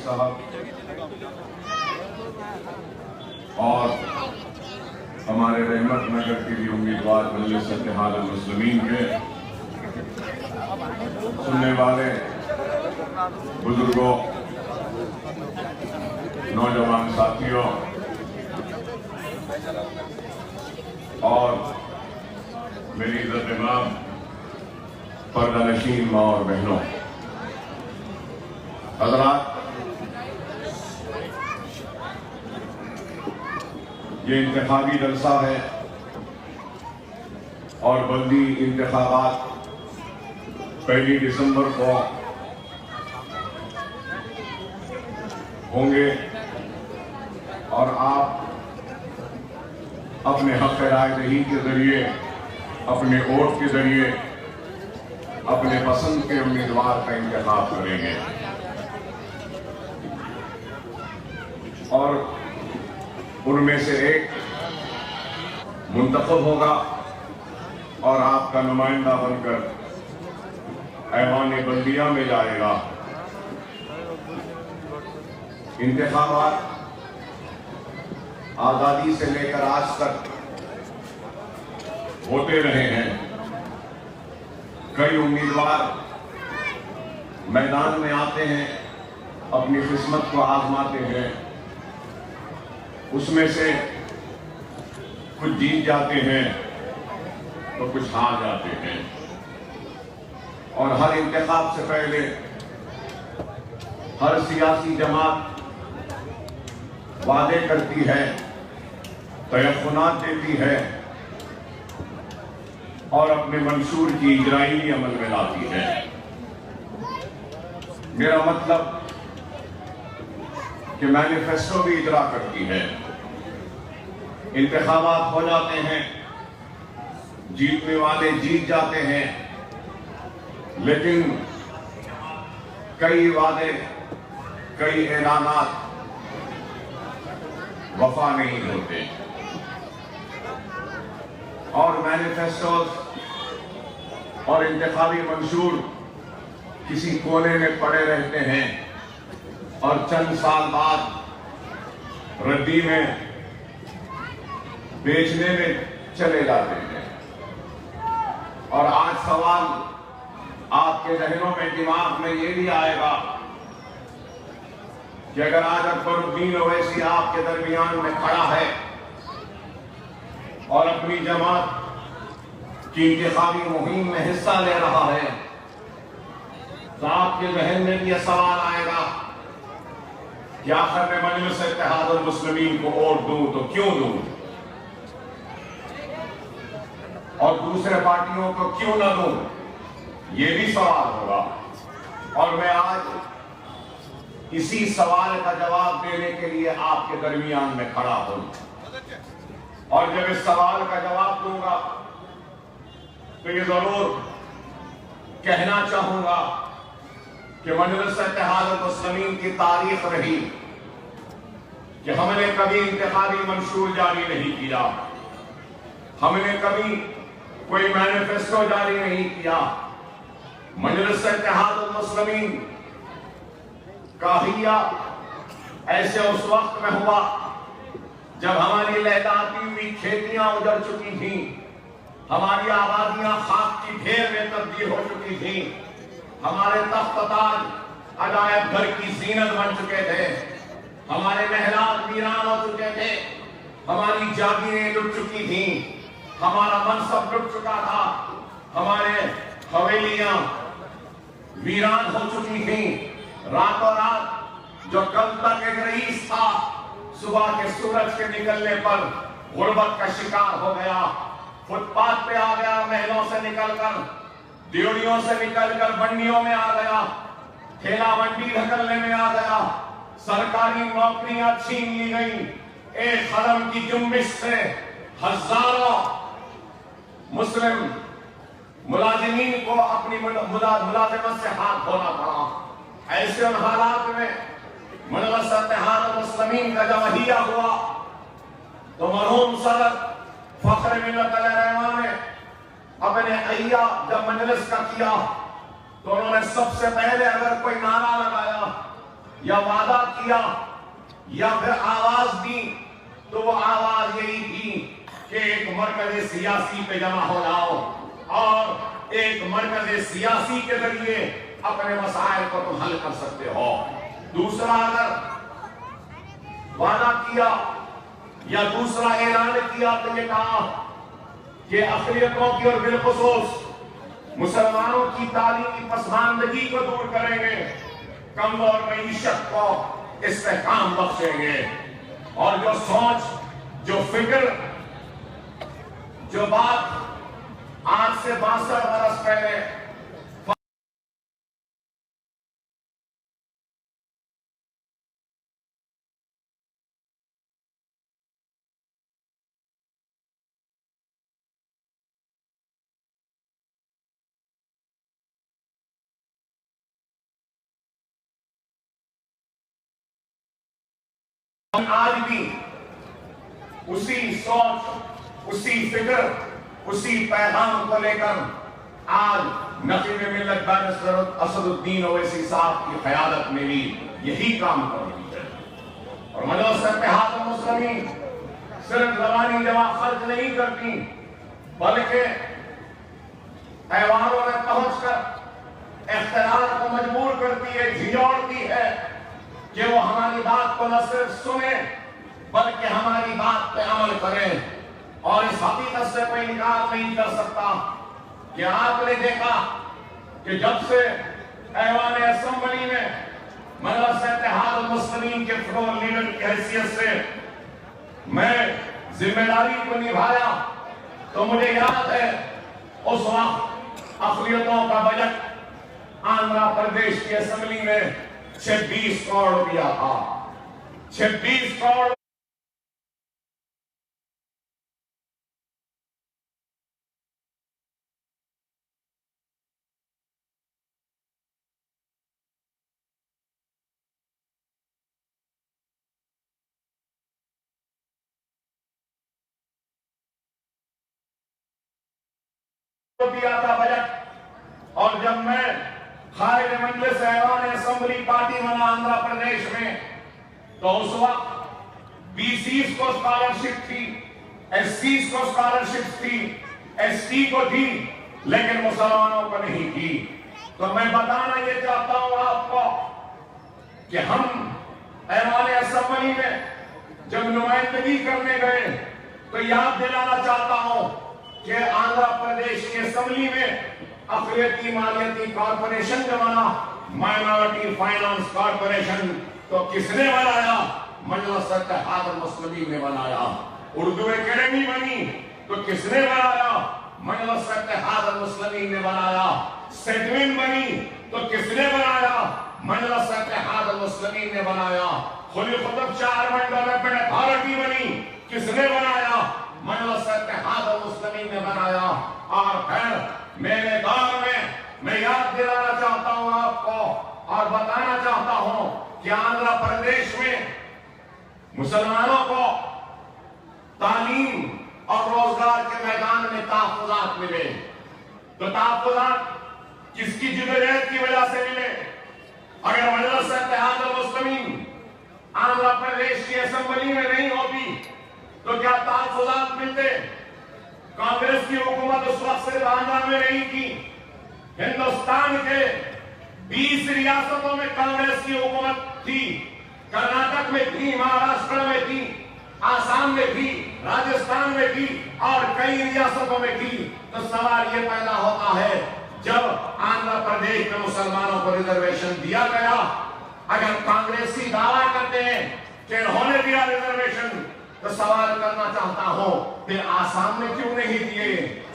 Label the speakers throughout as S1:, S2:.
S1: साहब और हमारे रहमत नगर के भी उम्मीदवार मजलिस इत्तेहाद मुस्लिमीन के सुनने वाले बुजुर्गों, नौजवान साथियों और मेरी इज्जत इमाम पर्दा नशीन माँ और बहनों, हज़रात, ये इंतखाबी जलसा है और बल्दी इंतखाबात 1 दिसंबर को होंगे और आप अपने हक रायदही के जरिए, अपने वोट के जरिए अपने पसंद के उम्मीदवार का इंतखाब करेंगे और उनमें से एक मुंतखब होगा और आपका नुमाइंदा बनकर ऐवान बल्दिया में जाएगा। इंतखाबात आजादी से लेकर आज तक होते रहे हैं। कई उम्मीदवार मैदान में आते हैं, अपनी किस्मत को आजमाते हैं, उसमें से कुछ जीत जाते हैं तो कुछ हार जाते हैं और हर इंतखाब से पहले हर सियासी जमात वादे करती है, तयक़ुनात देती है और अपने मंशूर की इजराई भी अमल में लाती है। मेरा मतलब कि मैनिफेस्टो भी इजरा करती है। इंतखाबात हो जाते हैं, जीतने वाले जीत जाते हैं, लेकिन कई वादे, कई ऐलानात वफा नहीं होते और मैनिफेस्टोस और इंतखाबी मंशूर किसी कोने में पड़े रहते हैं और चंद साल बाद रद्दी में बेचने में चले जाते हैं। और आज सवाल आपके जहनों में, दिमाग में ये भी आएगा कि अगर आज अकबरुद्दीन ओवैसी आपके दरमियान में खड़ा है और अपनी जमात की इंतखाबी मुहिम में हिस्सा ले रहा है, तो आपके जहन में भी यह सवाल आएगा कि आखिर मैं मजलिस इत्तेहाद मुस्लिमीन को वोट दूं तो क्यों दूं और दूसरे पार्टियों को क्यों न दूं, यह भी सवाल होगा। और मैं आज इसी सवाल का जवाब देने के लिए आपके दरमियान में खड़ा हूं और जब इस सवाल का जवाब दूंगा तो ये जरूर कहना चाहूंगा कि मजलिस इत्तेहाद मुस्लिमीन की तारीख रही कि हमने कभी इंतखाबी मंशूर जारी नहीं किया, हमने कभी कोई मैनिफेस्टो जारी नहीं किया। मजलिस इत्तेहाद मुस्लिमीन का हिया ऐसे उस वक्त में हुआ जब हमारी लहलाती हुई खेतियां उजड़ चुकी थीं, हमारी आबादियां खाक की ढेर में तब्दील हो चुकी थीं, हमारे तख्त ताज अजायब घर की जीनत बन चुके थे, हमारे महलात वीरान हो चुके थे, हमारी जागीरें लुट चुकी थीं, हमारा मनसब लुट चुका था, हमारे हवेलियां वीरान हो चुकी थीं। रातों रात जो कल तक एक रईस था, सुबह के सूरज के निकलने पर गुर्बत का शिकार हो गया, फुटपाथ पे आ गया, महलों से निकलकर, ड्योड़ियों से निकलकर मंडियों में आ गया, ठेला मंडी धकलने में आ गया, सरकारी नौकरियां छीन ली गई। एक कदम की जुम्बिश से हजारों मुस्लिम मुलाजिमीन को अपनी मुलाजिमत से हाथ धोना पड़ा। ऐसे उन हालात में मजलिस इत्तेहाद मुस्लिमीन का जब हिया हुआ तो मरहूम सदर फख्र मिल्लत अलैहि ने अपने अहिया जब मजलिस का किया तो उन्होंने सबसे पहले अगर कोई नारा लगाया या वादा किया या फिर आवाज दी, तो वो आवाज यही थी कि एक मरकज़ सियासी पे जमा हो जाओ और एक मरकज़ सियासी के जरिए अपने मसाइल को तुम हल कर सकते हो। दूसरा अगर वादा किया या दूसरा ऐलान किया तो ये कहा कि अक़लियतों की और बिलखुसूस मुसलमानों की तालीमी पसमानदगी को दूर करेंगे, कमजोर मईशत को इस्तेहकाम बख्शेंगे। और जो सोच, जो फिक्र, जो बात आज से 62 बरस पहले आज भी उसी सोच, उसी फिक्र, उसी पैगाम को लेकर आज नकीब मिल्लत बैरिस्टर असदुद्दीन ओवैसी साहब की क़यादत में भी यही काम कर रही है। और मजलिस इत्तेहादुल मुस्लिमीन सिर्फ ज़बानी जवाब खर्च नहीं करती, बल्कि ऐवानों में पहुंचकर इख्तिलाफ को मजबूर करती है, झिझोड़ती है कि वो हमारी बात को न सिर्फ सुने बल्कि हमारी बात पे अमल करें। और इस हकीकत से कोई इनकार नहीं कर सकता कि आपने देखा कि जब से ऐवान असेंबली में मजलिस इत्तेहादुल मुस्लिमीन के फ्लोर लीडर की हैसियत से मैं जिम्मेदारी को निभाया, तो मुझे याद है उस वक्त अक़लियतों का बजट आंध्र प्रदेश की असेंबली में 26 करोड़ रुपया था। 26 करोड़ दिया था बजट। और जब मैं खारिज मजलिस ऐवान असेंबली पार्टी बना आंध्र प्रदेश में, तो उस वक्त बीसीज को स्कॉलरशिप थी, एससीज को स्कॉलरशिप थी, एसटी को थी, लेकिन मुसलमानों को नहीं थी। तो मैं बताना ये चाहता हूं आपको कि हम ऐवान असेंबली में जब नुमाइंदगी करने गए तो याद दिलाना चाहता हूं कि आंध्र प्रदेश की असेंबली में अक़लियती मालियती कॉर्पोरेशन जो बना, माइनॉरिटी फाइनेंस कॉर्पोरेशन, तो किसने बनाया? मजलिस इत्तेहादुल मुस्लिमीन ने बनाया। उर्दू एकेडमी बनी तो किसने बनाया? मजलिस इत्तेहादुल मुस्लिमीन ने बनाया। सेटमेंट बनी तो किसने बनाया? मजलिस इत्तेहादुल मुस्लिमीन ने बनाया। खुली खुतब चेयरमैन डेवलपमेंट अथॉरिटी बनी, किसने बनाया? मजलिस इत्तेहादुल मुस्लिमीन ने बनाया। और फिर मेरे दौर में मैं याद दिलाना चाहता हूं आपको और बताना चाहता हूं कि आंध्र प्रदेश में मुसलमानों को तालीम और रोजगार के मैदान में तहफ़्फ़ुज़ात मिले। तो तहफ़्फ़ुज़ात किसकी जिद्दोजहद की वजह से मिले? अगर मजलिस इत्तेहादुल मुस्लिमीन आंध्र प्रदेश की असेंबली में नहीं होती तो क्या तहफ़्फ़ुज़ात मिलते? कांग्रेस की हुकूमत उस वक्त सिर्फ आंध्र में नहीं थी, हिंदुस्तान के 20 रियासतों में कांग्रेस की हुकूमत थी। कर्नाटक में थी, महाराष्ट्र में थी, आसाम में थी, राजस्थान में थी और कई रियासतों में थी। तो सवाल ये पैदा होता है, जब आंध्र प्रदेश में मुसलमानों को रिजर्वेशन दिया गया, अगर कांग्रेसी दावा करते हैं कि इन्होंने दिया रिजर्वेशन, तो सवाल करना चाहता हूं फिर आसाम में क्यों नहीं दिए?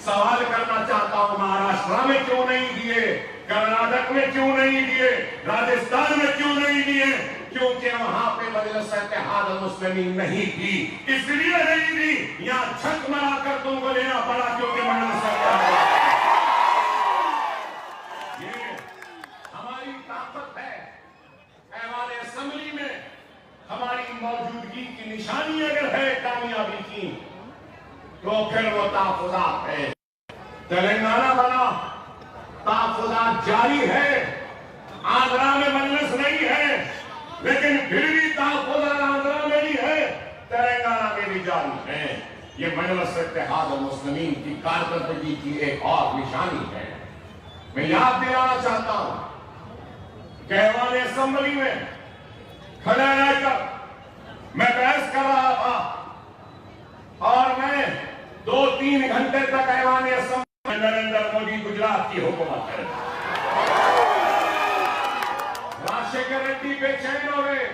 S1: सवाल करना चाहता हूं महाराष्ट्र में क्यों नहीं दिए? कर्नाटक में क्यों नहीं दिए? राजस्थान में क्यों नहीं दिए? क्योंकि वहां पे मजलिस इत्तेहादुल मुस्लिमीन नहीं थी, इसलिए नहीं दी। यहां छक मरा कर तुमको लेना पड़ा क्योंकि मजलिस ये हमारी ताकत है। ऐवान असेंबली में हमारी मौजूदगी की निशानी अगर है कामयाबी की, तो फिर वो तहफ़्फ़ुज़ात है। तेलंगाना बना, तहफ़्फ़ुज़ात जारी है। आंध्रा में मजलिस नहीं है, लेकिन फिर भी तहफ़्फ़ुज़ आज़रा मेरी है, तेलंगाना मेरी जारी है। ये मजलिस इत्तेहाद मुस्लिमीन की कारकर्दगी की एक और निशानी है। मैं याद दिलाना चाहता हूं कि ऐवान असेंबली में खड़े रहकर मैं बहस कर रहा था और मैं 2-3 घंटे तक ऐवान असेंबली में नरेंद्र मोदी गुजरात की हुकूमत है। राजशेखर रेड्डी बेचैन हो गए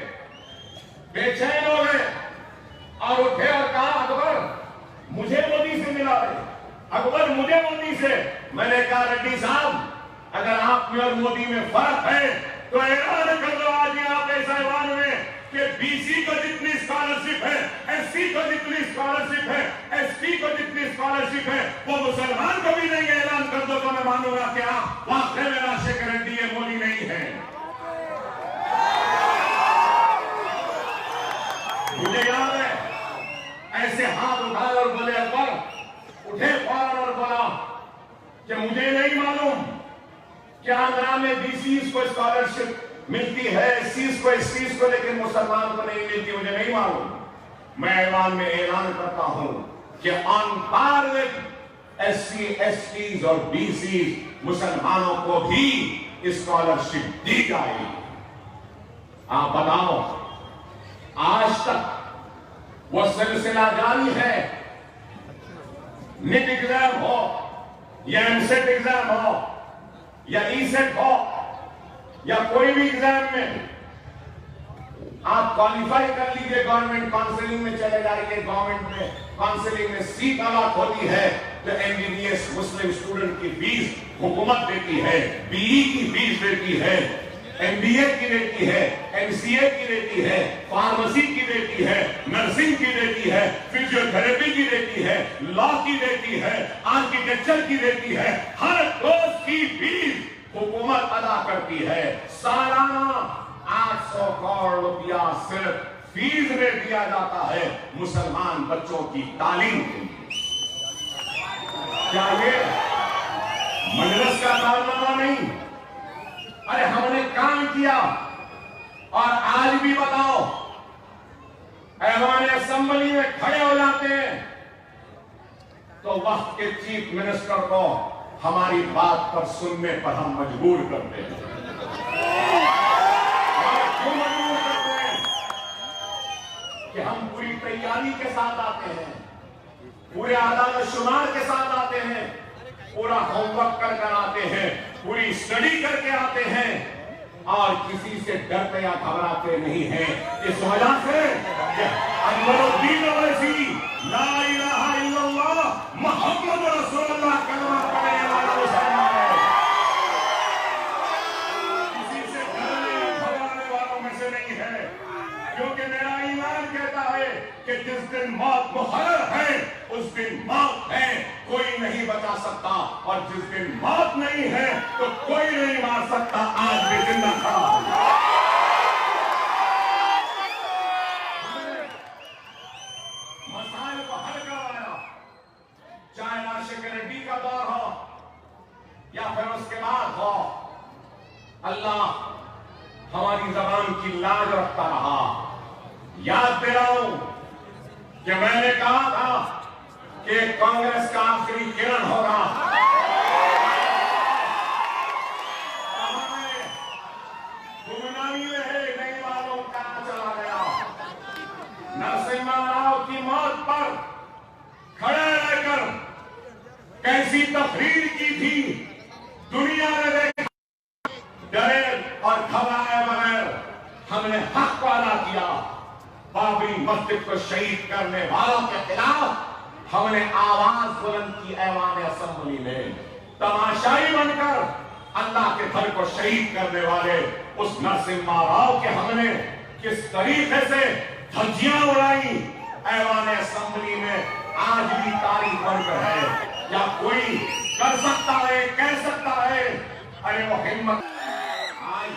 S1: और उठे और कहा, अकबर मुझे मोदी से मिला दे, अकबर मुझे मोदी से। मैंने कहा, रेड्डी साहब अगर आप में और मोदी में फर्क है तो ऐलान कर दो आज यहाँ पे इस ऐवान में कि बीसी को जितनी स्कॉलरशिप है, एससी को जितनी स्कॉलरशिप है, एसटी को जितनी स्कॉलरशिप है, वो मुसलमान को भी नहीं। ऐलान कर दो तो मैं मानूंगा कि आप वाकई में राजशेखर रेड्डी है, मोदी नहीं है। मुझे याद है ऐसे हाथ उठाए और बोले, अकबर उठे फौरन और बोला कि मुझे नहीं मालूम कि आंध्रा में बीसीज को स्कॉलरशिप मिलती है, एससीज को, एसटीज को, लेकिन मुसलमान को नहीं मिलती, मुझे नहीं मालूम। मैं ऐवान में ऐलान करता हूं कि on par with SC, STs और बीसीज मुसलमानों को भी स्कॉलरशिप दी जाएगी। आप बताओ, आज तक वो सिलसिला जारी है। नीट एग्जाम हो या एमसेट एग्जाम हो या ईसेट हो या कोई भी एग्जाम में आप क्वालिफाई कर लीजिए, गवर्नमेंट काउंसलिंग में चले जाइए, गवर्नमेंट में काउंसलिंग में सीट अलॉट होती है तो एमबीबीएस मुस्लिम स्टूडेंट की फीस हुकूमत देती है, बीई की फीस देती है, एमबीए की देती है, एमसीए की देती है, फार्मेसी की देती है, नर्सिंग की देती है, फिजियोथेरेपी की देती है, लॉ की देती है, आर्किटेक्चर की देती है। हर कोर्स की फीस हुकूमत अदा करती है। सालाना 800 करोड़ रुपया सिर्फ फीस में दिया जाता है मुसलमान बच्चों की तालीम के लिए। क्या ये मजलिस का कारनामा नहीं? अरे हमने काम किया और आज भी बताओ, ऐवान असेंबली में खड़े हो जाते हैं तो वक्त के चीफ मिनिस्टर को हमारी बात पर सुनने पर हम मजबूर करते हैं। और क्यों मजबूर करते हैं? कि हम पूरी तैयारी के साथ आते हैं, पूरे आदाद शुमार के साथ आते हैं, पूरा होमवर्क कर आते हैं, पूरी स्टडी करके आते हैं और किसी से डरते या घबराते नहीं हैं। इस वजह से अकबरुद्दीन ओवैसी ला इलाहा इल्लल्लाह मुहम्मद रसूलुल्लाह कलमा पढ़ने वाला मुसलमान है। किसी से डरने या घबराने वालों में से नहीं है, क्योंकि मेरा ईमान कहता है कि जिस दिन मौत मुकर्रर है उस दिन मौत है, कोई नहीं बचा सकता, और जिस दिन मौत नहीं है तो कोई नहीं मार सकता। आज भी जिंदा खड़ा है। मसाइल को हल करवाया, चाहे राजशेखर रेड्डी का दौर हो या फिर उसके बाद हो, अल्लाह हमारी जबान की लाज रखता रहा। याद दिलाऊं कि मैंने कहा था कि कांग्रेस का आखिरी किरण होगा। गुमनामी में है, नहीं मालूम कहां चला गया। नरसिम्हा राव की मौत पर खड़े रहकर कैसी तकरीर की थी, दुनिया ने देखा। डरे और घबराए बगैर हमने हक को अदा किया। बाबरी मस्जिद को शहीद करने वालों के खिलाफ हमने आवाज बुलंद की ऐवान असेंबली में। तमाशाई बनकर अल्लाह के घर को शहीद करने वाले उस नरसिम्हा राव के हमने किस तरीके से धज्जियां उड़ाई ऐवान असेंबली में, आज भी तारीख बनकर है। या कोई कर सकता है, कह सकता है? अरे वो हिम्मत। आज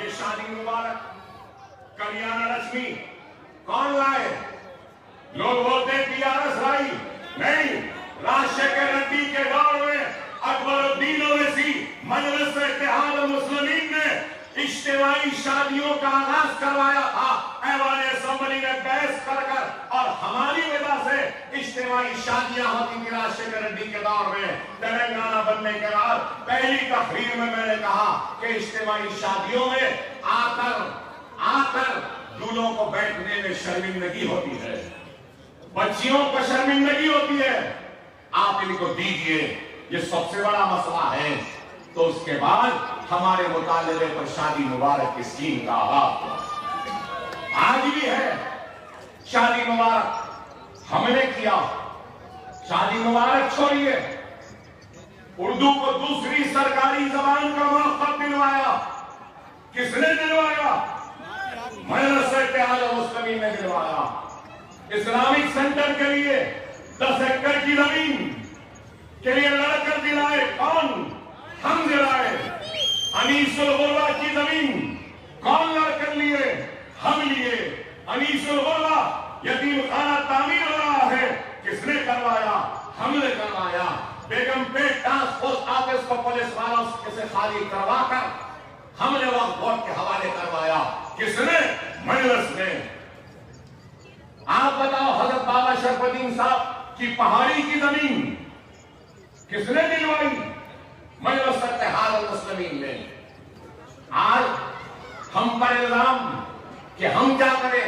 S1: ये शादी मुबारक कल्याण लक्ष्मी कौन लाए? लोग बोलते टीआरएस लाई, नहीं। राजशेखर रेड्डी के दौर में अकबरुद्दीन ओवैसी मजलिस इत्तेहाद मुस्लिमीन ने इज्तिमाई शादियों का आगाज करवाया था ऐवान असेंबली में बहस कर और हमारी वजह से इज्तिमाई शादियां होती थी राजशेखर रेड्डी के दौर में। तेलंगाना बनने के बाद पहली तकरीर में मैंने कहा कि इज्तिमाई शादियों में आकर दूल्हों को बैठने में शर्मिंदगी होती है, बच्चियों को शर्मिंदगी होती है, आप इनको दीजिए, ये सबसे बड़ा मसला है। तो उसके बाद हमारे मुतालिबे पर शादी मुबारक की स्कीम का आगाज हुआ। आज भी है शादी मुबारक, हमने किया। शादी मुबारक छोड़िए, उर्दू को दूसरी सरकारी जबान का मौका दिलवाया। किसने दिलवाया? मदरसा इत्तेहाद मुस्लिमीन ने दिलवाया। इस्लामिक सेंटर के लिए 10 एकड़ की जमीन के लिए लड़कर दिलाए कौन? हम दिलाए। अनीसुल गुर्बा की जमीन कौन लड़कर लिए? हम लिए। अनीसुल गुर्बा यतीम खाना तामीर हो रहा है, किसने करवाया? हमने करवाया। बेगमपेट टास्क फोर्स ऑफिस को पुलिस वालों से खाली करवाकर हमने वक्फ बोर्ड के हवाले करवाया। किसने? मजलिस ने। आप बताओ, हजरत बाबा शरफुद्दीन साहब की पहाड़ी की जमीन किसने दिलवाई? मजलिस इत्तेहाद मुस्लिमीन ने। आज हम पर इल्जाम कि हम क्या करें?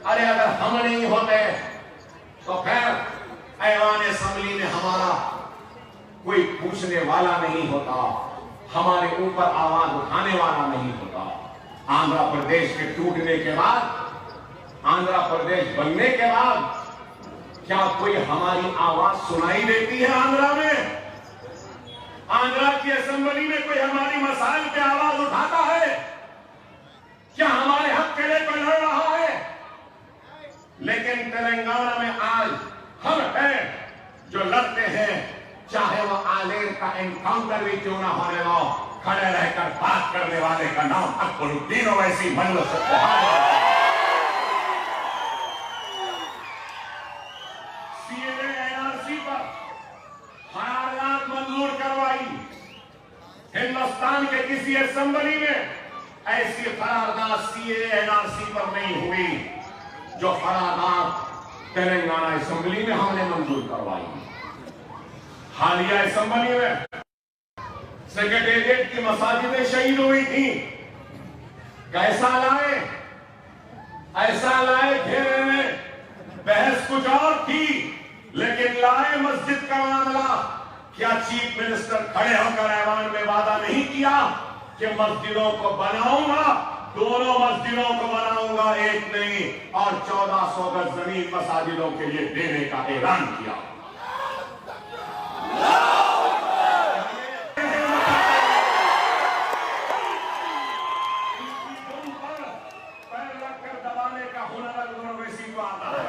S1: अरे अगर हम नहीं होते तो फिर ऐवान असेंबली में हमारा कोई पूछने वाला नहीं होता, हमारे ऊपर आवाज उठाने वाला नहीं होता। आंध्र प्रदेश के टूटने के बाद, आंध्र प्रदेश बनने के बाद क्या कोई हमारी आवाज सुनाई देती है? आंध्रा में, आंध्रा की असेंबली में कोई हमारी मसाइल पे आवाज उठाता है? क्या हमारे हक के लिए कोई लड़ रहा है? लेकिन तेलंगाना में आज हम हैं जो लड़ते हैं, चाहे वो आलेर का एनकाउंटर भी क्यों ना होने दो, खड़े रहकर बात करने वाले का नाम अकबरुद्दीन ओवैसी मजलिस इत्तेहाद। सीएए एनआरसी पर करारदाद मंजूर करवाई। हिंदुस्तान के किसी असेंबली में ऐसी करारदाद सीएए एनआरसी पर नहीं हुई जो करारदाद तेलंगाना असेंबली में हमने मंजूर करवाई। हालिया असेंबली में सेक्रेटेरिएट की मसाजिदें शहीद हुई थी। कैसा लाए? ऐसा लाए घेरे में, बहस कुछ और थी, लेकिन लाए मस्जिद का मामला। क्या चीफ मिनिस्टर खड़े होकर ऐवान में वादा नहीं किया कि मस्जिदों को बनाऊंगा, दोनों मस्जिदों को बनाऊंगा, एक नहीं, और 1400 गज जमीन मसाजिदों के लिए देने का ऐलान किया। पैर रखकर दबाने का हुनर ओवैसी को आता है,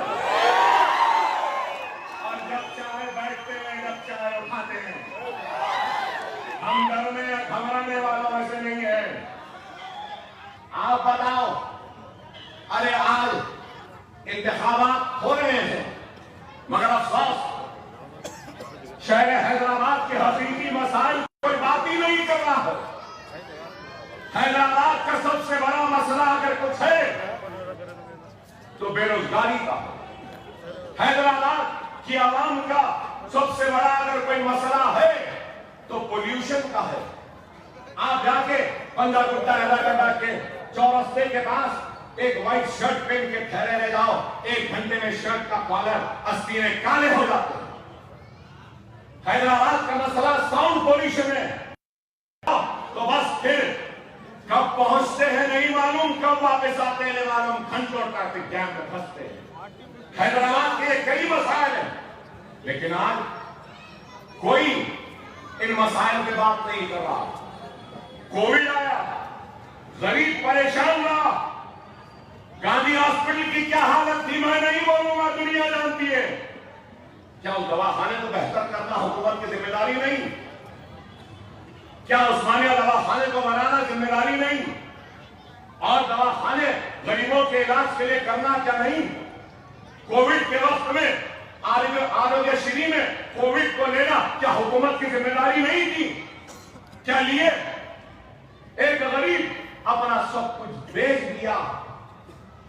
S1: और जब चाहे बैठते हैं, जब चाहे उठाते हैं। हम डरने या घबराने वालों में से नहीं है। आप बताओ, अरे आज इंतखाबात हो रहे हैं, मगर अफसोस शहर हैदराबाद के हकीकी मसाइल कोई बात ही नहीं कर रहा है। हैदराबाद का सबसे बड़ा मसला अगर कुछ है तो बेरोजगारी का। हैदराबाद की आवाम का सबसे बड़ा अगर कोई मसला है तो पोल्यूशन का है। आप जाके पंजागुट्टा हैदराबाद के चौरस्ते के पास एक व्हाइट शर्ट पहन के ठहरे रह जाओ, 1 घंटे में शर्ट का कॉलर अस्तीने काले हो जाते हैं। हैदराबाद का मसला साउंड पोल्यूशन है, तो बस फिर कब पहुंचते हैं नहीं मालूम, कब वापस आते हैं नहीं मालूम, घंटों ट्रैफिक जैम में फंसते हैं। हैदराबाद के कई मसाइल हैं, लेकिन आज कोई इन मसाइल पे बात नहीं कर रहा। कोविड आया, गरीब परेशान रहा। गांधी हॉस्पिटल की क्या हालत थी मैं नहीं बोलूंगा, दुनिया जानती है। क्या उस दवाखाने को बेहतर करना हुकूमत की जिम्मेदारी नहीं? क्या उस्मानिया दवाखाने को बनाना जिम्मेदारी नहीं? और दवाखाने गरीबों के इलाज के लिए करना क्या नहीं? कोविड के वक्त में आरोग्यश्री में कोविड को लेना क्या हुकूमत की जिम्मेदारी नहीं थी? क्या लिए? एक गरीब अपना सब कुछ बेच दिया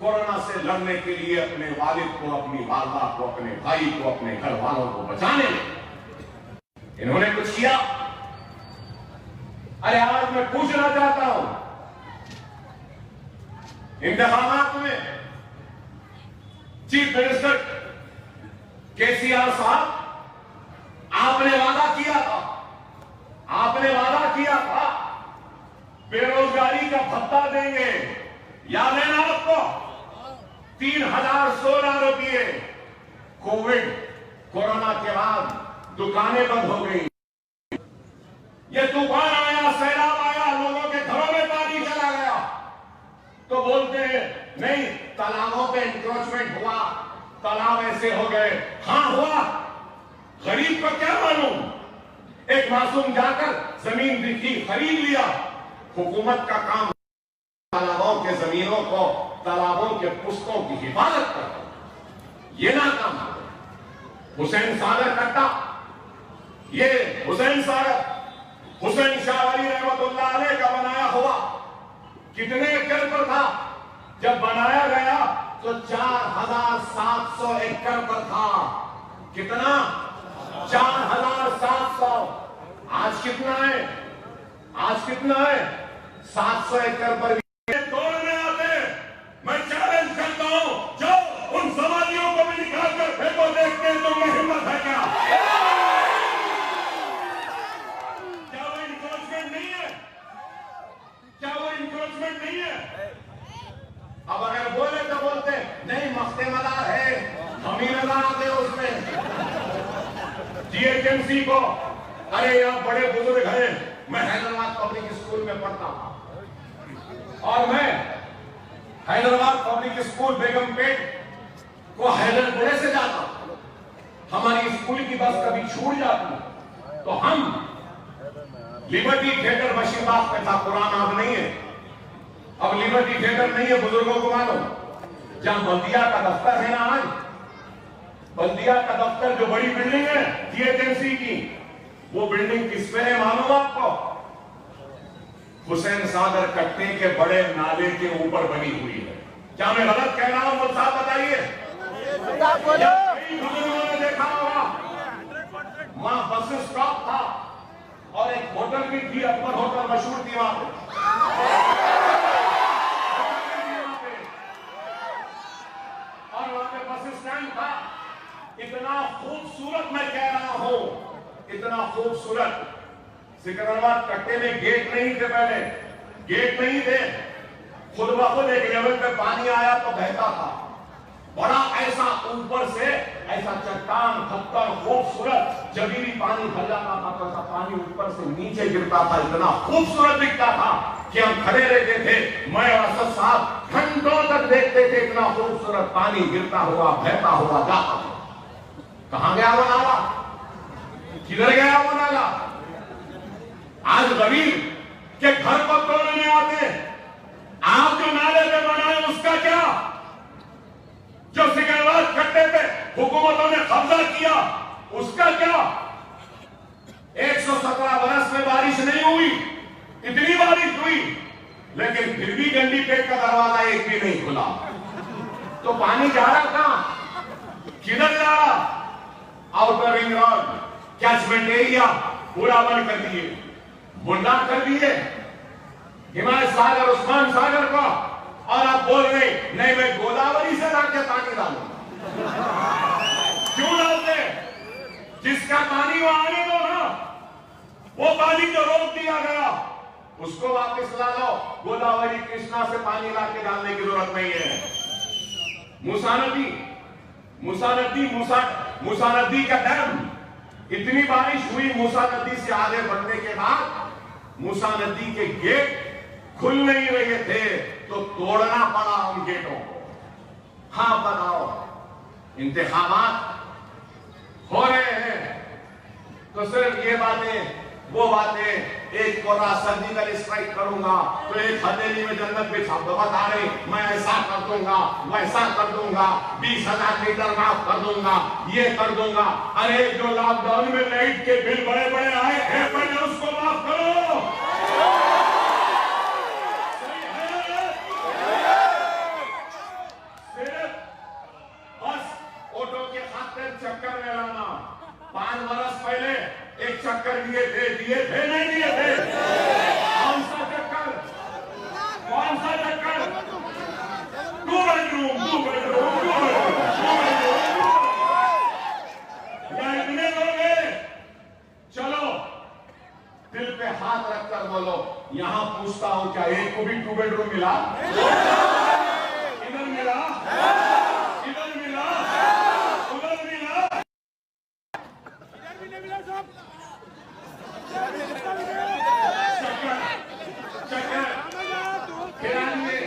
S1: कोरोना से लड़ने के लिए, अपने वालिद को, अपनी वालदा को, अपने भाई को, अपने घर वालों को बचाने में इन्होंने कुछ किया। अरे आज मैं पूछना चाहता हूं, इंतखाबात में चीफ मिनिस्टर केसीआर साहब, आपने वादा किया था, बेरोजगारी का भत्ता देंगे, याद है ना आपको? 3016 रुपये। कोरोना के बाद दुकानें बंद हो गई, ये तूफान आया, सैलाब आया, लोगों के घरों में पानी चला गया, तो बोलते हैं नहीं तालाबों पे इंक्रोचमेंट हुआ, तालाब ऐसे हो गए। हां हुआ, गरीब को क्या मालूम? एक मासूम जाकर जमीन दिखी, खरीद लिया। हुकूमत का काम तालाबों के जमीनों को, तालाबों के पुस्तों की हिफाजत करना, ये ना काम। हुसैन सागर कट्टा, ये हुसैन सागर हुसैन शाह अली रहमतुल्लाह अलैह का बनाया हुआ कितने एकड़ पर था? जब बनाया गया तो 4700 एकड़ पर था। कितना? 4700। आज कितना है? 700 एकड़ पर तोड़ने आते। मैं चैलेंज करता हूं, जो उन समाधियों को भी निकाल कर फेंको, देखते हैं तुम में हिम्मत है क्या? क्या वो इंक्रोचमेंट नहीं है? अब अगर बोले तो बोलते नहीं मख्ते मदार है, हम ही नजर आते उसमें। जीएचएमसी को, अरे यहाँ बड़े बुजुर्ग हैं, मैं हैदराबाद पब्लिक स्कूल में पढ़ता हूं और मैं हैदराबाद पब्लिक स्कूल बेगमपेट को हैदरपुरे से जाता हूं। हमारी स्कूल की बस कभी छूट जाती तो हम लिबर्टी थिएटर बशीरबाग पे था, पुराना अब नहीं है, अब लिबर्टी थिएटर नहीं है, बुजुर्गों को मालूम। जहां बल्दिया का दफ्तर है ना, आज बल्दिया का दफ्तर जो बड़ी बिल्डिंग है जीएचएमसी की, वो बिल्डिंग किस पे है मालूम आपको? हुसैन सागर कट्टे के बड़े नाले के ऊपर बनी हुई है। क्या मैं गलत कह रहा हूं? मुझे साहब बताइए। कई बुजुर्गों ने देखा होगा, वहां बस स्टॉप था और एक होटल भी थी, अकबर होटल मशहूर थी वहां पे। और वहां पे बस स्टैंड था। इतना खूबसूरत, मैं कह रहा हूं, इतना खूबसूरत। सिकंदराबाद कट्टे में गेट नहीं थे, पहले गेट नहीं थे, खुद ब खुद एक लेवल पे पानी आया तो बहता था। बड़ा ऐसा ऊपर से ऐसा चट्टान पत्थर खूबसूरत, जब भी पानी भर जाता था तो ऐसा पानी ऊपर से नीचे गिरता था, इतना खूबसूरत दिखता था कि हम खड़े रहते थे, मैं और असद साहब घंटों तक देखते थे। इतना खूबसूरत पानी गिरता हुआ, बहता हुआ जाता था। कहां गया वो नाला? किधर गया वो नाला? आज गरीब के घर को तोड़ने आते, आप जो नाले पे बनाए उसका क्या? जो सिकंदराबाद कट्टे पे हुकूमतों ने कब्जा किया उसका क्या? 117 बरस में बारिश नहीं हुई, इतनी बारिश हुई, लेकिन फिर भी गंडी पेट का दरवाजा एक भी नहीं खुला। तो पानी जा रहा कहां? किधर जा रहा? Outer ring road, catchment area पूरा बंद कर दिए, मुंडा कर दिए हिमायत सागर, उस्मान सागर को। और आप बोल रहे नहीं मैं गोदावरी से लाके पानी डालूंगा। क्यों डालते? जिसका पानी वो आने दो ना, वो पानी जो रोक दिया गया उसको वापस ला लो। गोदावरी कृष्णा से पानी लाके डालने की जरूरत नहीं है। मूसा नदी का डैम, इतनी बारिश हुई मूसा नदी से आगे बढ़ने के बाद मूसा नदी के गेट खुल नहीं रहे थे तो तोड़ना पड़ा उन गेटों को। हाँ बताओ, इंतखाबात हो रहे हैं तो सिर्फ ये बातें वो बातें, एक कोरा सर्जिकल स्ट्राइक करूंगा तो एक हथेली में जन्नत बिछा दो, बता रहे मैं ऐसा कर दूंगा, वैसा कर दूंगा, 20,000 लीटर माफ कर दूंगा, ये कर दूंगा। अरे जो लॉकडाउन में लाइट के बिल बड़े बड़े आए हैं, पहले उसको माफ करो। इधर मिला, इधर मिला, उधर मिला, चक्कर खिलाएंगे,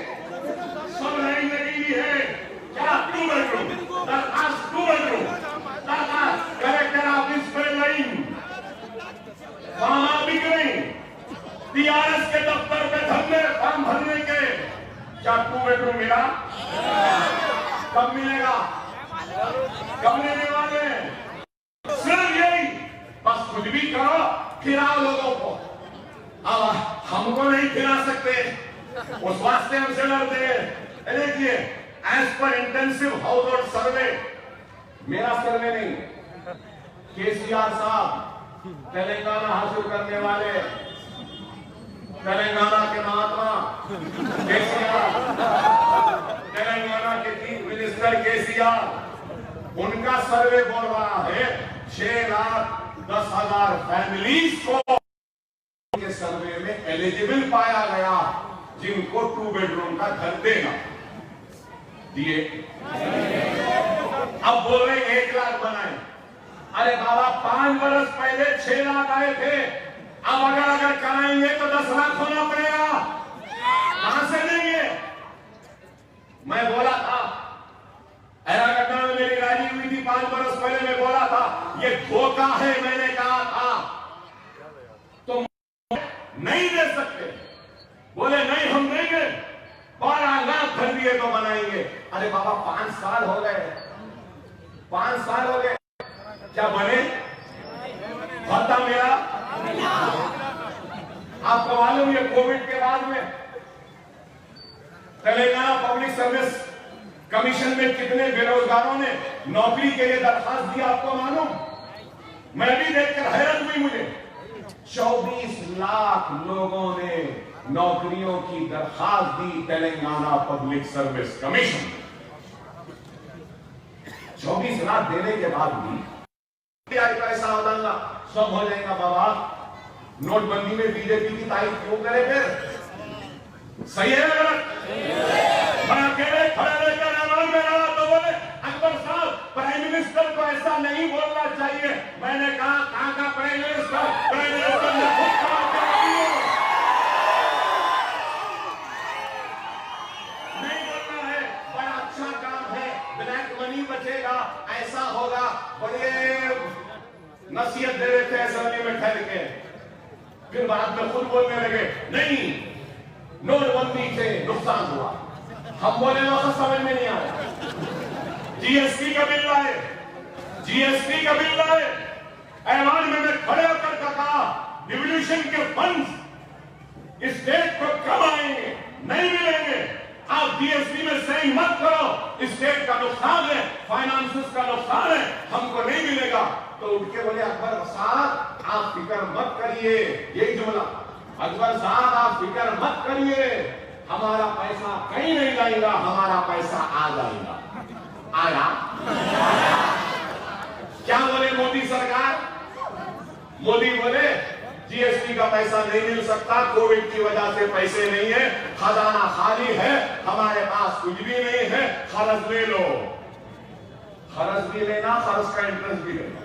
S1: सब लाइन लगी है। क्या 2 बेडरूम दरखास्त, 2 बेडरूम दरखास्त कलेक्टर ऑफिस पे लाइन वहां बिक रही, टीआरएस के दफ्तर पे धरने फॉर्म भरने के। क्या 2 बेडरूम मिला? कब मिलेगा? कब लेने वाले? सिर्फ यही, बस खुद भी करो, खिलाओ लोगों को। अब हमको नहीं खिला सकते, उस वास्ते हमसे लड़ते हैं। देखिए, as per intensive house hold सर्वे, मेरा सर्वे नहीं, केसीआर साहब तेलंगाना हासिल करने वाले, तेलंगाना के महात्मा केसीआर, तेलंगाना के चीफ मिनिस्टर केसीआर, उनका सर्वे बोल रहा है 6,10,000 फैमिलीज को के सर्वे में एलिजिबल पाया गया, जिनको 2 बेडरूम का घर देना दिए। अब बोल रहे 1 लाख बनाए। अरे बाबा, 5 वर्ष पहले 6 लाख आए थे, अब अगर कराएंगे तो 10 लाख होना पड़ेगा। कहां से देंगे? मैं बोला था, ऐरागड्डा में मेरी राजी हुई थी 5 वर्ष पहले, मैं बोला था ये धोखा है, मैंने कहा था। तो नहीं दे सकते, बोले नहीं हम देंगे, 12 लाख घर दिए तो बनाएंगे। अरे बाबा, 5 साल हो गए, 5 साल हो गए, क्या बने? भत्ता मेरा आपको मालूम है, कोविड के बाद में तेलंगाना पब्लिक सर्विस कमीशन में कितने बेरोजगारों ने नौकरी के लिए दरखास्त दी, आपको मालूम? मैं भी देखकर हैरत हुई मुझे। 24 लाख लोगों ने नौकरियों की दरखास्त दी Telangana Public Service Commission. 24 lakh देने के बाद भी पैसा हो जाएगा, सब हो जाएगा। बाबा, नोटबंदी में बीजेपी की तारीफ क्यों करे? फिर सही है गलत? मैं अकेले खड़े रहकर ऐलान में रहा तो बोले अकबर साहब, प्राइम मिनिस्टर को ऐसा नहीं बोलना चाहिए। मैंने कहा, कहां का प्राइम मिनिस्टर? प्राइम मिनिस्टर ने खुद कहा नहीं बोलना है, बड़ा अच्छा काम है, ब्लैक मनी बचेगा, ऐसा होगा। बड़े नसीहत दे रहे थे असेंबली में ठहर के, फिर बाद में खुद बोलने लगे नहीं, नोटबंदी से नुकसान हुआ। हम बोले वहां समझ में नहीं आया। जीएसटी का बिल लाए, जीएसटी का बिल लाए, ऐलान में मैं खड़े होकर कहा डिवोल्यूशन के फंड स्टेट को कब आएंगे? नहीं मिलेंगे। आप जीएसटी में सही मत करो, स्टेट का नुकसान है, फाइनेंसेस का नुकसान है, हमको नहीं मिलेगा। तो उठ के बोले अकबर साहब, आप फिक्र मत करिए, यही जुमला, अकबर साहब आप फिक्र मत करिए, हमारा पैसा कहीं नहीं जाएगा, हमारा पैसा आ जाएगा। आया? क्या बोले मोदी सरकार? मोदी बोले जीएसटी का पैसा नहीं मिल सकता, कोविड की वजह से पैसे नहीं है, खजाना खाली है, हमारे पास कुछ भी नहीं है, खर्च ले लो। खर्च भी लेना, खर्च का इंटरेस्ट भी लेना।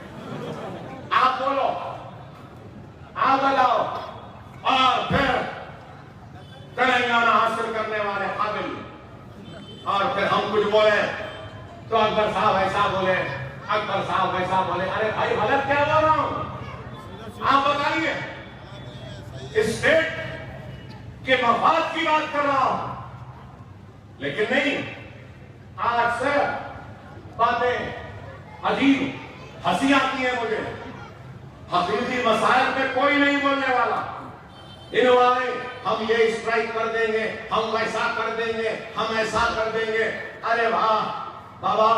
S1: आप बोलो, आप बताओ, और फिर तेलंगाना हासिल करने वाले काबिल, और फिर हम कुछ बोले तो अकबर साहब ऐसा बोले, अकबर साहब वैसा बोले। अरे भाई, गलत क्या बोल रहा हूं? आप बताइए। स्टेट के मफाद की बात कर रहा हूं, लेकिन नहीं, आज से बातें अजीब हंसी आती है मुझे। हकीकी मसाइल पे कोई नहीं बोलने वाला। इन्होंने हम ये स्ट्राइक कर देंगे, हम वैसा कर देंगे, हम ऐसा कर देंगे। अरे वाह बाबा,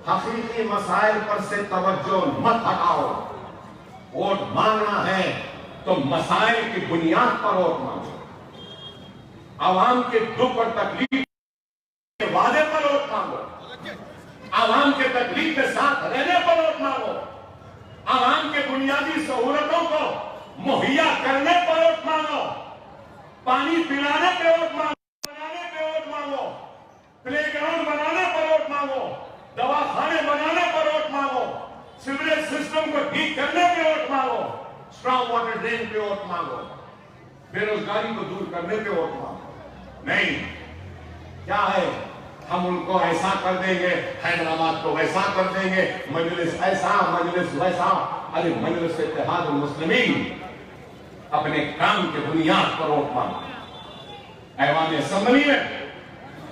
S1: हकीकी मसाइल पर से तवज्जो मत हटाओ। वोट मांगना है तो मसाइल की बुनियाद पर वोट मांगो, आवाम के दुख और तकलीफ के वादे पर वोट मांगो, आवाम के तकलीफ के साथ रहने पर वोट मांगो, आवाम के बुनियादी सहूलतों को मुहैया करने पर वोट मांगो। पानी पिलाने पे वोट मांगो, बनाने पे वोट मांगो, प्लेग्राउंड बनाने पर वोट मांगो, दवाखाने बनाने पर वोट मांगो, सीवरेज सिस्टम को ठीक करने पे वोट मांगो, स्ट्रॉन्ग वाटर ड्रेन पे वोट मांगो, बेरोजगारी को दूर करने पे वोट मांगो। नहीं, क्या है, हम उनको ऐसा कर देंगे, हैदराबाद को वैसा कर देंगे, मजलिस ऐसा मजलिस वैसा। अरे मजलिस इत्तेहाद मुस्लिमीन अपने काम के बुनियाद पर वोट मांगो। ऐवान असेंबली में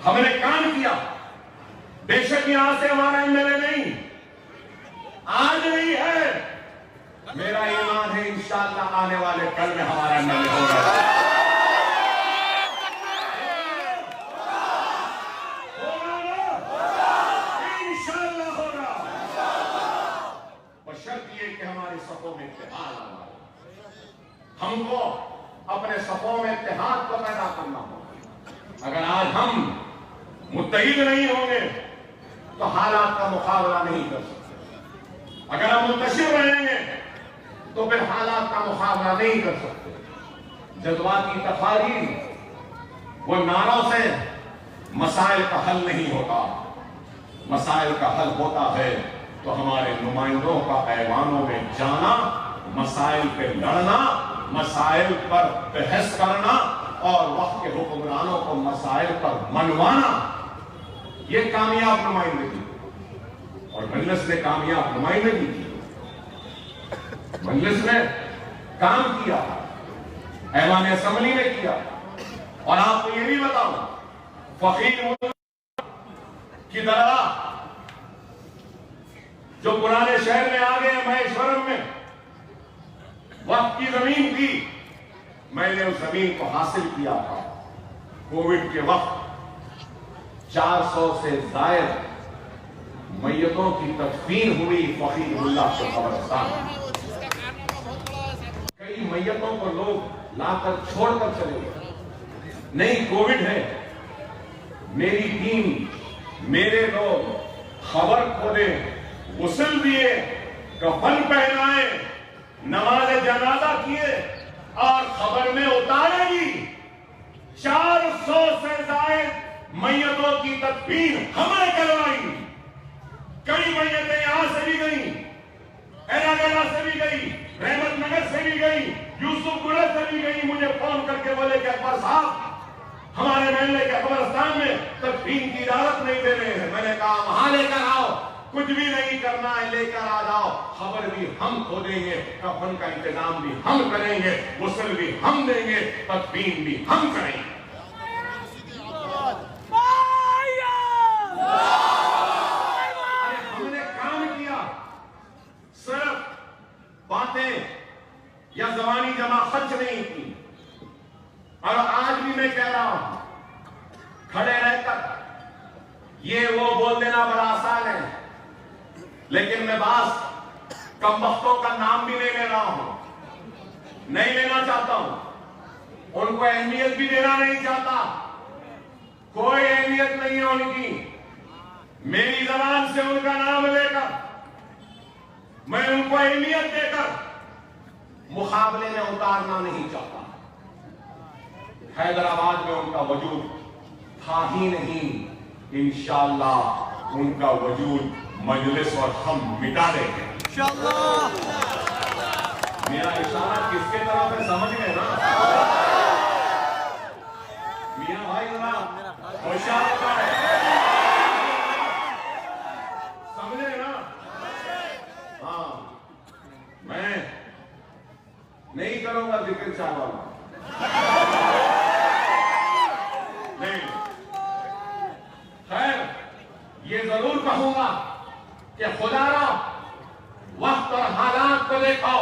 S1: हमने काम किया, बेशक यहां से हमारा एमएलए नहीं, आज नहीं है, मेरा ईमान है इंशाअल्लाह आने वाले कल में हमारा एमएलए होगा। सफों में इत्तेहाद आना होगा, हमको अपने सफों में इत्तेहाद को पैदा करना होगा। अगर आज हम मुत्तहिद नहीं होंगे तो हालात का मुकाबला नहीं कर सकते। अगर हम मुंतशिर रहेंगे तो फिर हालात का मुकाबला नहीं कर सकते। जज्बाती तफारीर वो नारों से मसाइल का हल नहीं होता। मसाइल का हल होता है तो हमारे नुमाइंदों का ऐवानों में जाना, मसाइल पे लड़ना, मसाइल पर बहस करना और वक्त के हुक्मरानों को मसाइल पर मनवाना, ये कामयाब नुमाइंदगी। और मजलिस ने कामयाब नुमाइंदगी की। मजलिस ने काम किया, ऐवान असेंबली में किया। और आपको ये भी बताऊं, फकीर की दरगाह जो पुराने शहर में आ गए, महेश्वरम में वक्त की जमीन थी, मैंने उस जमीन को हासिल किया था। कोविड के वक्त 400 से ज्यादा मैयतों की तदफीन हुई फकीरुल्लाह के कब्रिस्तान। कई मैयतों को लोग लाकर छोड़कर चले गए। नहीं, कोविड है, मेरी टीम, मेरे लोग खबर खोले, गुस्ल दिए, कफन पहनाए, नमाज जनाजा किए और खबर में उतारेगी। 400 से ज्यादा मैयतों की तदफीन हमने करवाई। कई मैयतें यहां से भी गई, एरागढ़ से भी गई, रहमतनगर से भी गई, यूसुफगुड़ा से भी गई। मुझे फोन करके बोले कि अकबर साहब, हमारे महल्ले के कब्रिस्तान में तदफीन की इजाजत नहीं दे रहे हैं। मैंने कहा वहां लेकर आओ, कुछ भी नहीं करना है, लेकर आ जाओ। खबर भी हम खोदेंगे, कफन का इंतजाम भी हम करेंगे, गुस्ल भी हम देंगे, तदफीन भी हम करेंगे। अरे हमने काम किया, सिर्फ बातें या जबानी जमा खर्च नहीं की। और आज भी मैं कह रहा हूं, खड़े रहकर ये वो बोल देना बड़ा आसान है, लेकिन मैं बास कमबख्तों का नाम भी नहीं ले रहा हूं, नहीं लेना चाहता हूं, उनको अहमियत भी देना नहीं चाहता। कोई अहमियत नहीं है उनकी। मेरी जबान से उनका नाम लेकर मैं उनको अहमियत देकर मुकाबले में उतारना नहीं चाहता। हैदराबाद में उनका वजूद था ही नहीं, इंशाअल्लाह उनका वजूद मजलिस और हम मिटा देंगे इंशाअल्लाह। मेरा इशारा किसके तरफ है समझ गए ना? मियां भाई जरा होशियार होता है, समझे ना? हाँ, मैं नहीं करूंगा जिक्र चाहवा नहीं। खैर, ये जरूर कहूंगा कि खुदारा वक्त और हालात को देखो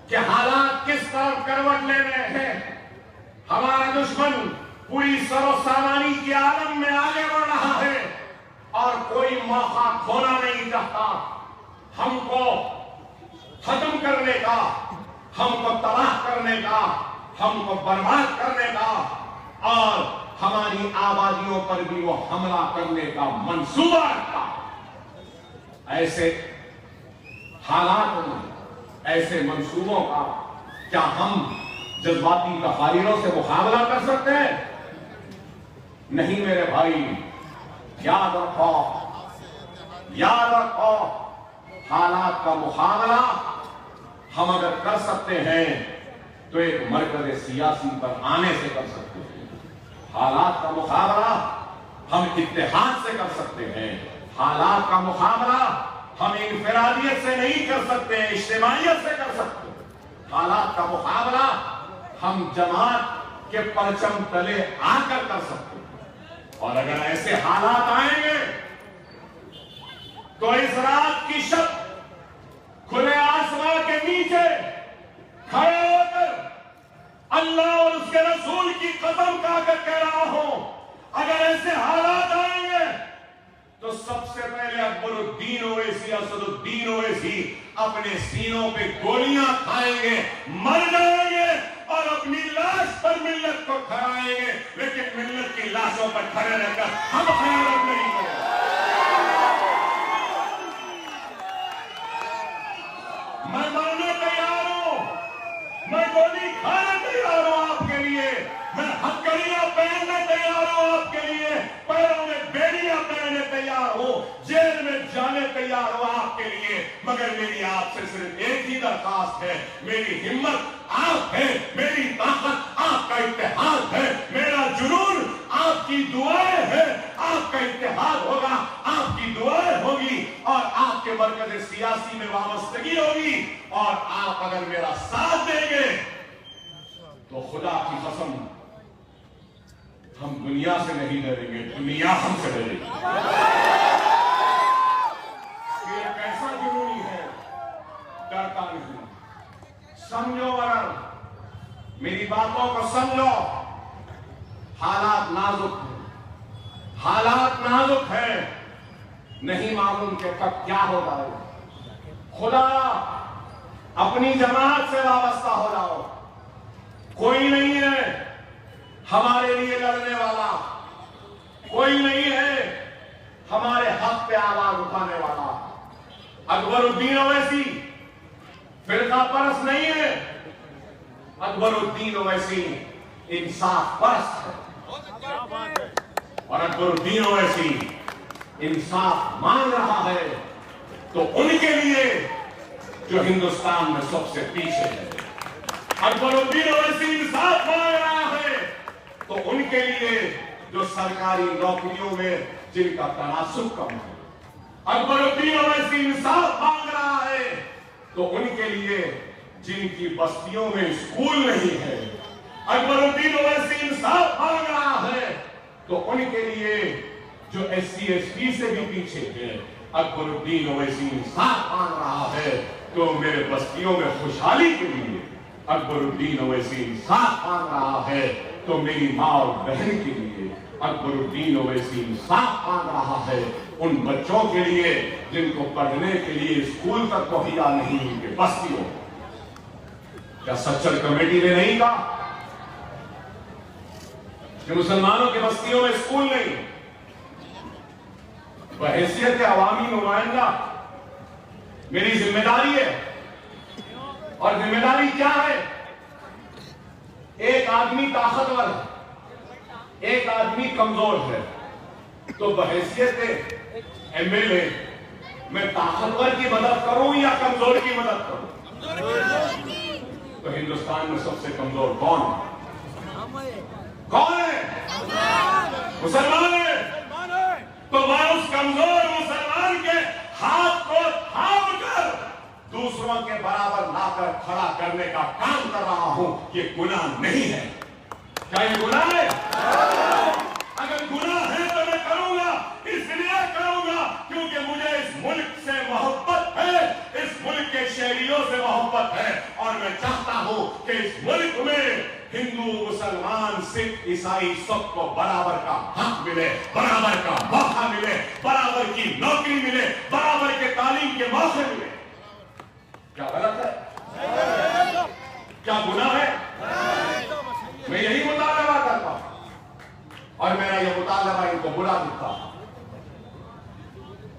S1: कि हालात किस तरफ करवट ले रहे हैं। हमारा दुश्मन पूरी सरोसामानी के आलम में आगे बढ़ रहा है और कोई मौका खोना नहीं चाहता। हमको खत्म करने का, हमको तबाह करने का, हमको बर्बाद करने का और हमारी आबादियों पर भी वो हमला करने का मंसूबा रखता। ऐसे हालात में, ऐसे मंसूबों का क्या हम जज्बाती तकारीरों से मुकाबला कर सकते हैं? नहीं मेरे भाई, याद रखो, याद रखो, हालात का मुकाबला हम अगर कर सकते हैं तो एक मरकज़ सियासी पर आने से कर सकते हैं। हालात का मुकाबला हम इत्तेहाद से कर सकते हैं। हालात का मुकाबला हम इनफरादियत से नहीं कर सकते हैं, इज्तिमाइयत से कर सकते हैं। हालात का मुकाबला हम जमात के परचम तले आकर कर सकते हैं। और अगर ऐसे हालात आएंगे तो इस रात की शब खुले आसमां के नीचे खड़े होकर अल्लाह और उसके रसूल की कसम खाकर कह रहा हूं, अगर ऐसे हालात आएंगे तो सबसे पहले अकबरुद्दीन ओवैसी, असदुद्दीन ओवैसी अपने सीनों पे गोलियां खाएंगे, मर जाएंगे और अपनी लाश पर मिल्लत को खड़ाएंगे, लेकिन मिल्लत की लाशों पर खड़े रहकर हम खयानत नहीं करेंगे। मैं मरने तैयार हूं, मैं गोली खाने तैयार हूं आपके लिए, मैं हथकड़ियां पहनने तैयार हूं आपके लिए, पैरों में बेड़ियां पहनने तैयार हूं, जेल में जाने तैयार हूं आपके लिए। मगर मेरी आपसे सिर्फ एक ही दरखास्त है, मेरी हिम्मत आप है, मेरी ताकत आपका इत्तेहाद है, मेरा जुनून आपकी दुआएं है। आपका इत्तेहाद होगा, आपकी दुआएं होगी और आपके मरकज़ सियासी में वाबस्तगी होगी। और आप अगर मेरा साथ देंगे तो खुदा की कसम हम दुनिया से नहीं डरेंगे, दुनिया हमसे डरेगी। ये कैसा जुनूनी है, डरता नहीं। समझो, वरन मेरी बातों को समझो। हालात नाजुक है, हालात नाजुक है, नहीं मालूम कि कब क्या हो जाए। खुदा अपनी जमात से वाबस्ता हो जाओ, कोई नहीं है हमारे लिए लड़ने वाला, कोई नहीं है हमारे हक पे आवाज उठाने वाला। अकबरुद्दीन ओवैसी फिरका परस्त नहीं है, अकबरुद्दीन ओवैसी इंसाफ परस्त है। और अकबरुद्दीन ओवैसी इंसाफ मांग रहा है तो उनके लिए जो हिंदुस्तान में सबसे पीछे है। अकबरुद्दीन ओवैसी इंसाफ मांग रहा है तो उनके लिए जो सरकारी नौकरियों में जिनका तनासुब कम है। अकबरुद्दीन ओवैसी इंसाफ मांग रहा है तो उनके लिए जिनकी बस्तियों में स्कूल नहीं है। अकबरुद्दीन ओवैसी इंसाफ मांग रहा है तो उनके लिए जो SC ST से भी पीछे है। अकबरुद्दीन ओवैसी इंसाफ मांग रहा है तो मेरे बस्तियों में खुशहाली के लिए। अकबरुद्दीन ओवैसी इंसाफ मांग रहा है तो मेरी माँ और बहन के लिए। अकबरुद्दीन ओवैसी इंसाफ मांग रहा है उन बच्चों के लिए जिनको पढ़ने के लिए स्कूल तक मुहैया नहीं, उनके बस्तियों। क्या सच्चर कमेटी ने नहीं कहा कि मुसलमानों की बस्तियों में स्कूल नहीं? बहैसियत अवामी नुमाइंदा मेरी जिम्मेदारी है। और जिम्मेदारी क्या है? एक आदमी ताकतवर है, एक आदमी कमजोर है, तो बहैसियत MLA मैं ताकतवर की मदद करूं या कमजोर की मदद करूं? तो हिंदुस्तान में सबसे कमजोर कौन है? कौन है? मुसलमान है। तो मैं उस कमजोर मुसलमान के हाथ को थामकर दूसरों के बराबर लाकर खड़ा करने का काम कर रहा हूं। ये गुनाह नहीं है। क्या ये गुनाह है? अगर गुनाह है तो मैं करूंगा, इसलिए करूंगा क्योंकि मुझे इस मुल्क से मोहब्बत है, इस मुल्क के शहरियों से मोहब्बत है। और मैं चाहता हूं कि इस मुल्क में हिंदू, मुसलमान, सिख, ईसाई सबको बराबर का हक मिले, बराबर का मौका मिले, बराबर की नौकरी मिले, बराबर के तालीम के मौके मिले। क्या गलत है? क्या गुनाह है? मैं यही मुतालबा करता हूं और मेरा यह मुतालबा इनको बुरा दिखता।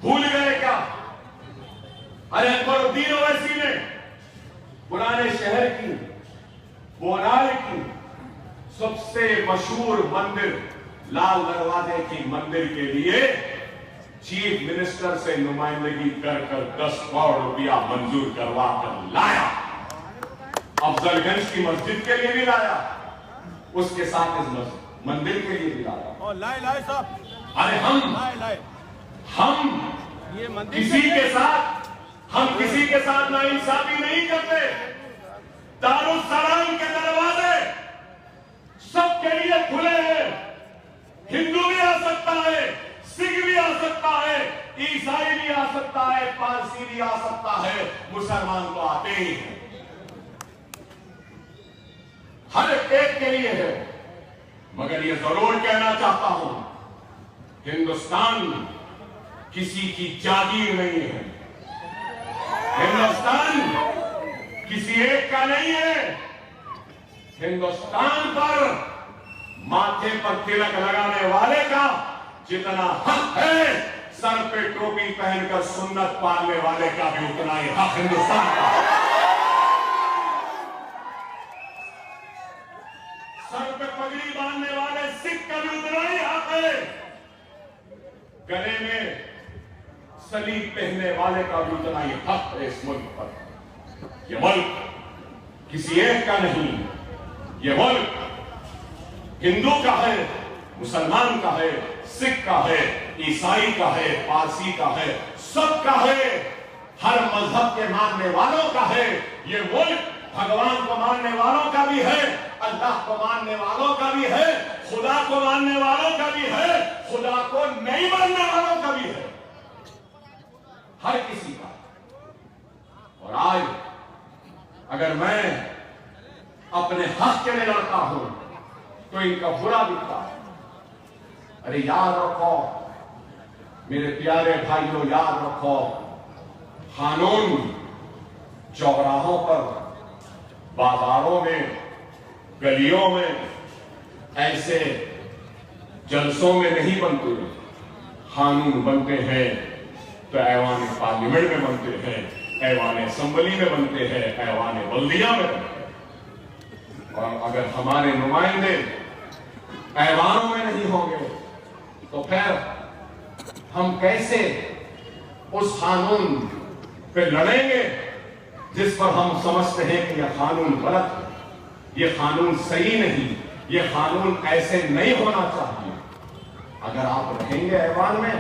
S1: भूल गए क्या? अरे अकबरुद्दीन ओवैसी ने पुराने शहर की बोनाल की सबसे मशहूर मंदिर लाल दरवाजे की मंदिर के लिए चीफ मिनिस्टर से नुमाइंदगी कर 10 करोड़ रुपया मंजूर करवा कर लाया। अफजलगंज की मस्जिद के लिए भी लाया, उसके साथ इस मंदिर के लिए भी लाया।
S2: लाए साहब,
S1: अरे हम किसी के साथ नाइंसाफी नहीं करते। दारुस्सलाम के दरवाजे सबके लिए खुले हैं। हिंदू भी आ सकता है, सिख भी आ सकता है, ईसाई भी आ सकता है, पारसी भी आ सकता है, मुसलमान तो आते ही हैं। हर एक के लिए है। मगर ये जरूर कहना चाहता हूं, हिंदुस्तान किसी की जागीर नहीं है। हिंदुस्तान किसी एक का नहीं है। हिंदुस्तान पर माथे पर तिलक लगाने वाले का जितना हक है, सर पे टोपी पहनकर सुन्नत पालने वाले का भी उतना ही हक हिंदुस्तान का। सर पे पगड़ी बांधने वाले सिख का भी उतना ही हक है। गले में सलीब पहनने वाले का भी उतना ही हक है इस मुल्क पर। यह मुल्क किसी एक का नहीं, यह मुल्क हिंदू का है, मुसलमान का है, सिख का है, ईसाई का है, पारसी का है, सबका है। हर मजहब के मानने वालों का है। यह मुल्क भगवान को मानने वालों का भी है, अल्लाह को मानने वालों का भी है, खुदा को मानने वालों का भी है, खुदा को नहीं मानने वालों का भी है, हर किसी का। और आज अगर मैं अपने हक के लिए लड़ता हूं तो इनका बुरा दिखता है। अरे याद रखो मेरे प्यारे भाइयों, याद रखो, कानून चौराहों पर, बाजारों में, गलियों में, ऐसे जलसों में नहीं बनते। कानून बनते हैं तो ऐवान पार्लियामेंट में बनते हैं, ऐवान असेंबली में बनते हैं, ऐवान बल्दिया में बनते हैं। और अगर हमारे नुमाइंदे ऐवानों में नहीं होंगे तो फिर हम कैसे उस कानून पे लड़ेंगे जिस पर हम समझते हैं कि यह कानून गलत है, यह कानून सही नहीं, यह कानून ऐसे नहीं होना चाहिए। अगर आप रहेंगे ऐवान में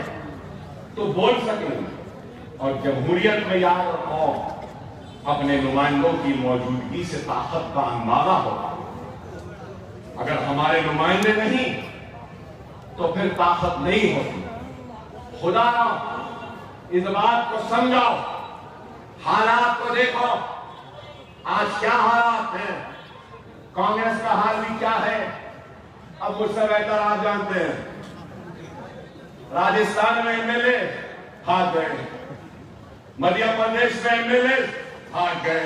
S1: तो बोल सकेंगे। और जमहूरियत में याद रखो, अपने नुमाइंदों की मौजूदगी से ताकत का अंदाजा होगा। अगर हमारे नुमाइंदे नहीं तो फिर ताकत नहीं होती। खुदा इस बात को समझाओ, हालात को देखो, आज क्या हालात हैं, कांग्रेस का हाल भी क्या है, अब मुझसे बेहतर आप जानते हैं। राजस्थान में एमएलए हार गए, मध्य प्रदेश में एमएलए हार गए,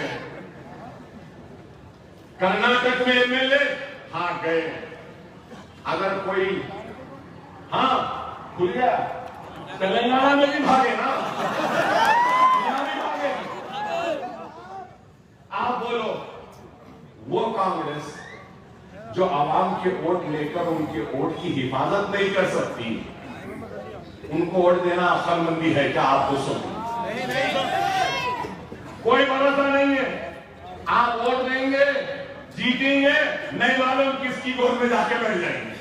S1: कर्नाटक में एमएलए हार गए। अगर कोई खुल गया, तेलंगाना में भी भागे ना, यहां भी भागे। आप बोलो, वो कांग्रेस जो आवाम के वोट लेकर उनके वोट की हिफाजत नहीं कर सकती, उनको वोट देना अक्लमंदी है क्या? आप तो सुनो, कोई भरोसा नहीं है। आप वोट देंगे, जीतेंगे, नहीं मालूम किसकी गोद में जाके बैठ जाएंगे।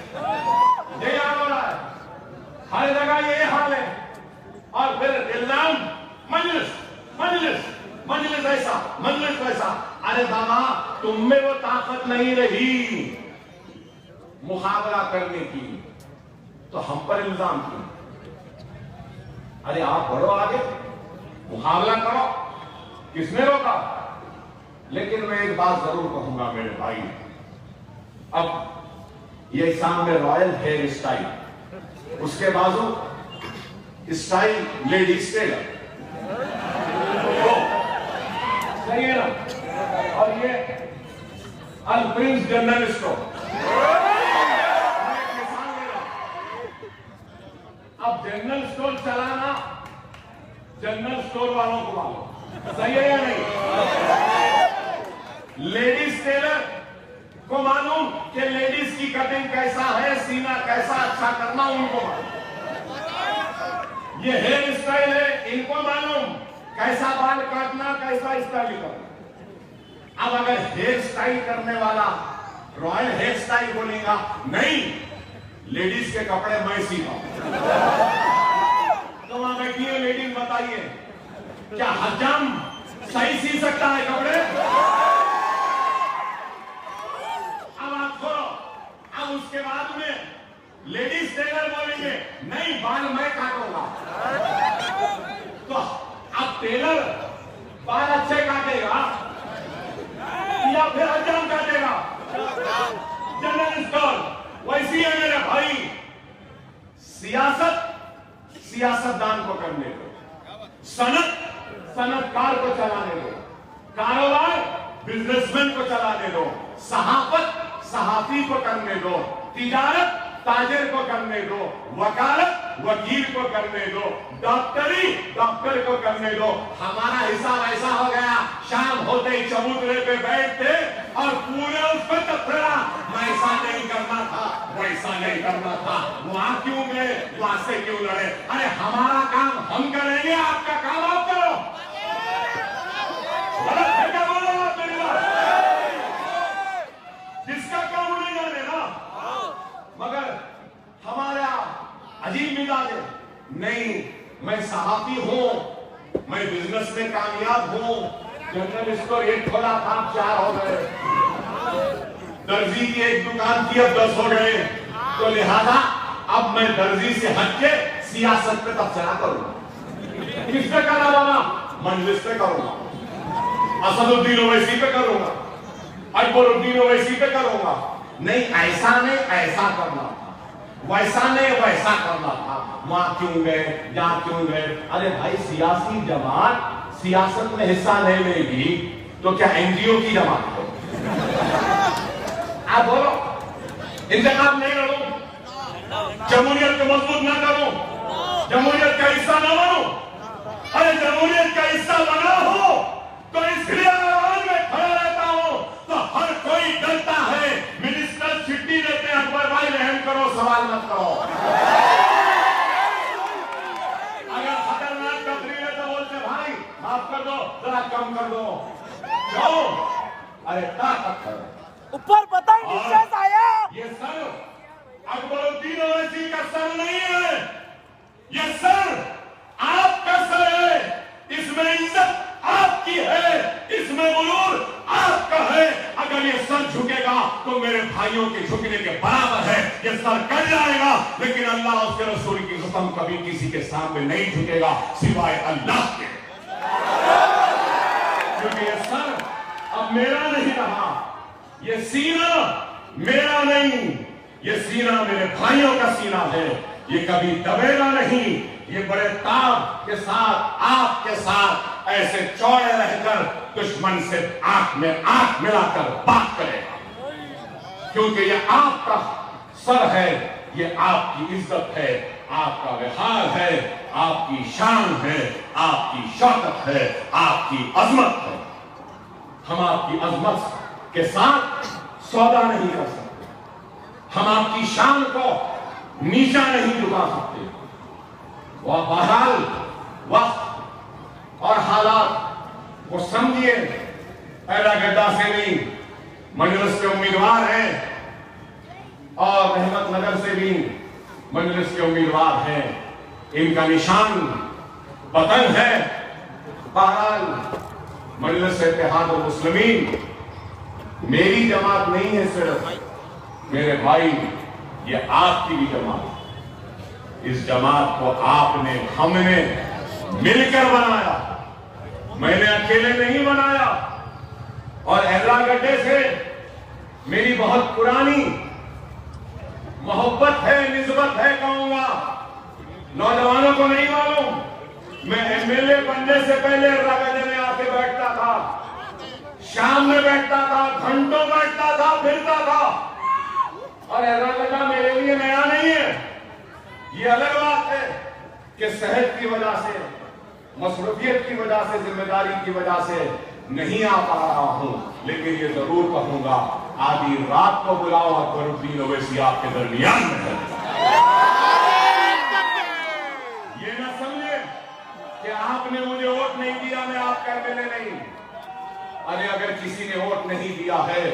S1: ये याद हो रहा है, हर जगह ये हाल है। और फिर इल्जाम मजलिस मजलिस मजलिस ऐसा, मजलिस वैसा। अरे बाबा, तुम में वो ताकत नहीं रही मुकाबला करने की, तो हम पर इल्जाम क्यों? अरे आप बढ़ो आगे, मुकाबला करो, किसने रोका? लेकिन मैं एक बात जरूर कहूंगा मेरे भाई, अब ये सामने रॉयल हेयर स्टाइल, उसके बाजू स्टाइल लेडीज टेलर, सही है ना? और ये अल प्रिंस जनरल स्टोर। अब जनरल स्टोर चलाना जनरल स्टोर वालों को मालूम, सही है या नहीं? लेडीज टेलर को मालूम कि लेडीज की कटिंग कैसा है, सीना कैसा अच्छा करना उनको मालूम। ये हेयर स्टाइल है, इनको मालूम कैसा बाल काटना, कैसा स्टाइल करना। अब अगर हेयर स्टाइल करने वाला रॉयल हेयर स्टाइल बोलेगा नहीं, लेडीज के कपड़े मैं सीता तो वहां बैठी है लेडीज, बताइए क्या हजम सही सी सकता है कपड़े? अब आपको, अब उसके बाद में लेडीज टेलर बोलेंगे नहीं बाल मैं काटूंगा, तो अब टेलर बाल अच्छे काटेगा या फिर हजम काटेगा? जनरल स्टोर वैसी है मेरे भाई। सियासतदान को करने दो, सनतकार को चलाने दो, कारोबार बिजनेसमैन को चलाने दो, सहाफी को करने दो, तिजारत ताजिर को करने दो, वकालत वकील को करने दो, डॉक्टर को करने दो। हमारा हिसाब ऐसा हो गया, शाम होते ही चबूतरे पे बैठते और पूरे उस पर तफरा, ऐसा नहीं करना था, वैसा नहीं करना था, वहां क्यों गए, वहां से क्यों लड़े? अरे हमारा काम हम करेंगे, आपका काम आप करो। गलत है क्या बोल रहे हो आप मेरी बात? जिसका काम नहीं जाने ना, मगर हमारा अजीब मिजाज है, नहीं मैं सहाफी हूं, मैं बिजनेस में कामयाब हूं, जनरल स्टोर एक खोला था 4 हो गए, दर्जी की एक दुकान थी अब 10 हो गए, तो लिहाजा अब मैं दर्जी से हटके सियासत पे तबसरा करूंगा। किस पे करना बाबा? मंजलिस पे करूंगा, असदुद्दीन ओवैसी पे करूंगा, अकबरुद्दीन ओवैसी पे करूंगा। नहीं ऐसा नहीं ऐसा करना था, वैसा नहीं वैसा करना था, वहां क्यों गए, यहां क्यों गए? अरे भाई सियासी जमात सियासत में हिस्सा नहीं लेगी तो क्या एनजीओ की जमात हो? आप बोलो, इंतखाब नहीं लड़ो, जमहूरियत को मजबूत ना करो, जमहूरियत का हिस्सा ना बनो। अरे जमहूरियत का हिस्सा बना हो तो इसलिए आवाज में खड़ा रहता हूं, तो हर कोई डरता है। मिनिस्टर चिट्ठी देते हैं, अकबर भाई रहम करो, सवाल मत करो। अगर खतरनाक तकरीर है तो बोलते भाई माफ कर दो, जरा कम कर दो, क्यों? अरे ताकत है
S2: ऊपर बताइए, नीचे से आया।
S1: ये सर अकबरुद्दीन ओवैसी का सर नहीं है, ये सर आपका सर है, इसमें इज्जत आपकी है, इसमें गुरूर आपका है। अगर ये सर झुकेगा तो मेरे भाइयों के झुकने के बराबर है, ये सर कट जाएगा, लेकिन अल्लाह उसके रसूल की कसम कभी किसी के सामने नहीं झुकेगा सिवाय अल्लाह के, क्योंकि ये सर अब मेरा नहीं रहा, ये सीना मेरा नहीं, ये सीना मेरे भाइयों का सीना है, ये कभी दबेगा नहीं, ये बड़े ताब के साथ आपके साथ ऐसे चौड़े रहकर दुश्मन से आंख में आंख मिलाकर बात करेगा, क्योंकि ये आपका सर है, ये आपकी इज्जत है, आपका विहार है, आपकी शान है, आपकी शौकत है, आपकी अजमत है। हम आपकी अजमत के साथ सौदा नहीं कर सकते, हम आपकी शान को नीचा नहीं झुका सकते। वह बहरहाल वक्त और हालात को समझिए, पैरा गड्ढा से नहीं, मजलिस के उम्मीदवार हैं और रहमत नगर से भी मजलिस के उम्मीदवार हैं, इनका निशान पतंग है। बहरहाल मजलिस इत्तेहादुल मुस्लिमीन मेरी जमात नहीं है, सिर्फ मेरे भाई ये आपकी भी जमात, इस जमात को आपने हमने मिलकर बनाया, मैंने अकेले नहीं बनाया। और अहला गड्ढे से मेरी बहुत पुरानी मोहब्बत है, निस्बत है कहूंगा, नौजवानों को नहीं मालूम, मैं एमएलए बनने से पहले अहला गड्ढे में आके बैठता था, शाम में बैठता था, घंटों बैठता था, फिरता था। और अहला गड्ढा मेरे लिए नया नहीं है, ये अलग बात है कि सेहत की वजह से, मसरूफियत की वजह से, जिम्मेदारी की वजह से नहीं आ पा रहा हूं, लेकिन ये जरूर कहूंगा आधी रात को बुलाओ अकबरुद्दीन ओवैसी आपके दरमियान में है। ये ना समझे कि आपने मुझे वोट नहीं दिया, मैं आपका एमएलए नहीं। अरे अगर किसी ने वोट नहीं दिया है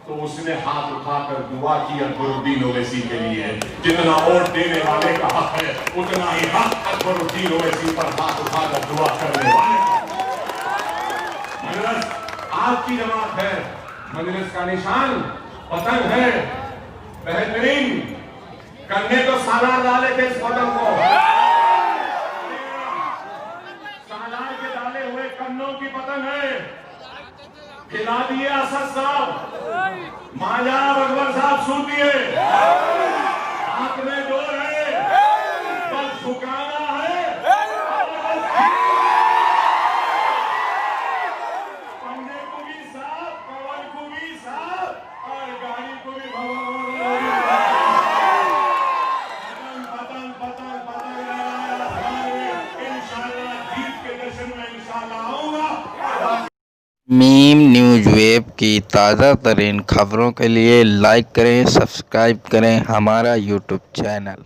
S1: तो उसने हाथ उठाकर दुआ की अकबरुद्दीन ओवैसी के लिए। जितना वोट देने वाले का हक है उतना ही हक अकबरुद्दीन ओवैसी पर हाथ उठाकर दुआ करने वाले का। मजलिस आपकी जमात है, मजलिस का निशान पतंग है। बेहतरीन करने तो सालार डाले थे इस पतंग को, सालार के डाले हुए कन्नों की पतंग है। खिला दिए असद साहब, महाजनाब अकबर साहब सुन दिए। हाथ में जोर है, बस झुकाना है। पंडे को भी साफ, कवर को भी साफ और गाड़ी को भी पतंग पतंग पतंग इंशाल्लाह जीत के जश्न में इंशाल्लाह आऊंगा।
S3: मीम न्यूज़ वेब की ताज़ा तरीन खबरों के लिए लाइक करें, सब्सक्राइब करें हमारा यूट्यूब चैनल।